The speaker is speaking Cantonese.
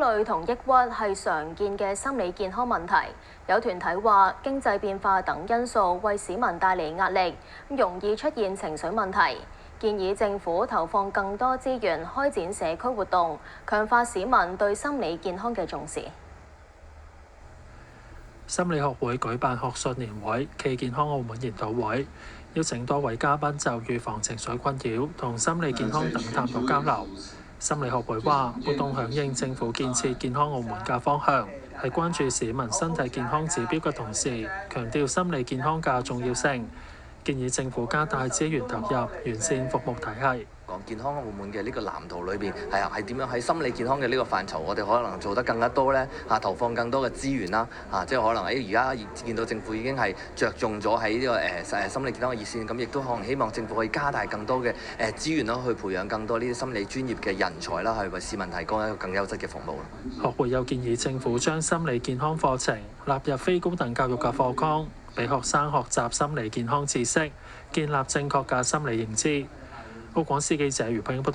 慮同抑鬱係常見嘅心理健康問題。有團體話，經濟變化等因素為市民帶嚟壓力，容易出現情緒問題。建議政府投放更多資源開展社區活動，強化市民對心理健康嘅重視。心理學會舉辦學術年會暨健康澳門研討會，邀請多位嘉賓就預防情緒困擾同心理健康等探討交流。心理學會話，活動響應政府建設健康澳門嘅方向，係關注市民身體健康指標嘅同時，強調心理健康嘅重要性，建議政府加大資源投入，完善服務體系。講健康澳門嘅呢個藍圖裏邊係點樣喺心理健康嘅呢個範疇，我哋可能做得更加多咧投放更多嘅資源啦即係可能而家見到政府已經係着重咗喺呢個心理健康嘅熱線，咁亦都可能希望政府可以加大更多嘅資源啦，去培養更多呢啲心理專業嘅人才啦，去為市民提供一個更優質嘅服務。學會又建議政府將心理健康課程納入非高等教育嘅課綱，俾學生學習心理健康知識，建立正確嘅心理認知。澳廣視記者余佩英報道。